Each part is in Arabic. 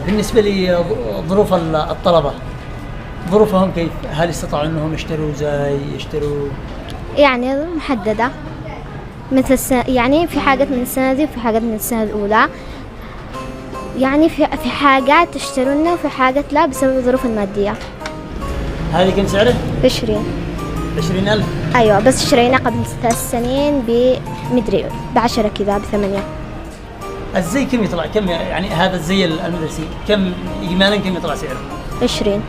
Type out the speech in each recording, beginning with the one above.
بالنسبة لي ظروف الطلبة، ظروفهم كيف؟ هل استطاعوا أنهم يشتروا يعني محددة، مثل يعني في حاجات من السنة دي وفي حاجات من السنة الأولى، يعني في حاجات تشترونها وفي حاجات لا بسبب الظروف المادية. هذه كم سعره؟ 20. 20,000؟ أيوة، بس اشترينا قبل 3 سنين بمدري ب10 كذا ب8. الزي كم يطلع؟ كم يعني هذا الزي المدرسي كم إجمالا كم يطلع سعره؟ 20.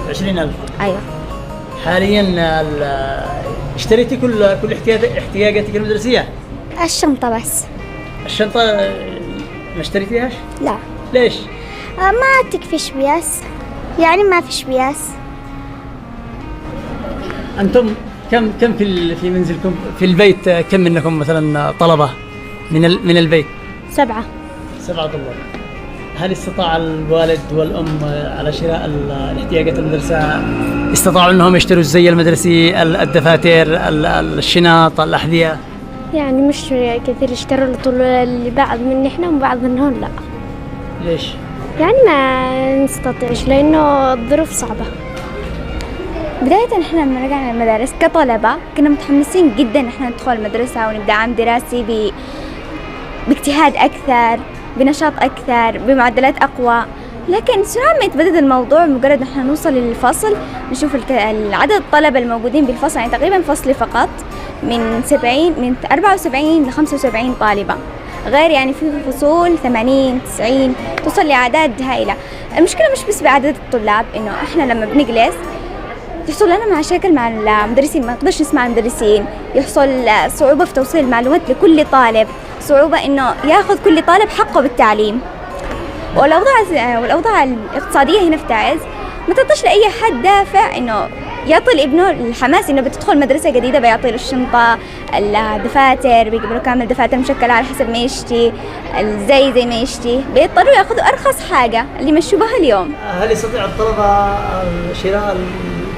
20,000. أيوة. حاليا اشتريتي كل احتياجاتك المدرسية؟ الشنطة بس. الشنطة ما اشتريتيهاش؟ لا. ليش؟ ما تكفيش بياس، يعني ما فيش بياس. أنتم كم في منزلكم في البيت؟ كم منكم مثلا طلبة من البيت؟ 7. 7 طلاب. هل استطاع الوالد والأم على شراء الاحتياجات المدرسة؟ استطاعوا أنهم يشتروا الزي المدرسي، الدفاتر، الشنط، الأحذية؟ يعني مش كثير اشتروا لبعض من احنا وبعض منهم لا. ليش؟ يعني ما نستطيعش لأنه الظروف صعبة. بداية احنا لما رجعنا المدارس كطلبة كنا متحمسين جدا احنا ندخل المدرسة ونبدأ عام دراسي باجتهاد أكثر، بنشاط أكثر، بمعدلات أقوى. لكن سرعان ما يتبدد الموضوع، مجرد احنا نوصل للفصل نشوف عدد الطلبة الموجودين بالفصل، يعني تقريبا فصل فقط من 74 ل 75 طالبة، غير يعني في فصول 80 90 توصل لأعداد هائلة. المشكلة مش بس بعدد الطلاب، إنه إحنا لما بنجلس يحصل لنا مشاكل مع المدرسين، ما نقدرش نسمع المدرسين، يحصل صعوبة في توصيل المعلومات لكل طالب، صعوبة إنه ياخذ كل طالب حقه بالتعليم. والأوضاع الاقتصادية هنا في تعز ما تعطيش لأي حد دافع إنه يعطي لابنه الحماس إنه بتدخل مدرسة جديدة، بيعطي له الشنطة، الدفاتر، بيجيب له كامل دفاتر مشكلة على حسب ما يشتي، زي ما يشتي، بيضطروا ياخذوا أرخص حاجة اللي يمشوا بها اليوم. هل يستطيع الطلبة شراء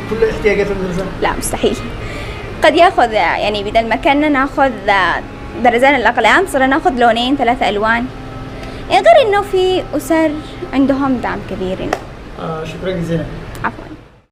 كل احتياجات المدرسة؟ لا، مستحيل. قد ياخذ يعني بدل ما كنا ناخذ درجان الأقلام صرنا ناخذ لونين 3 ألوان، غير إنه في أسر عندهم دعم كبير. شكرا جزيلا.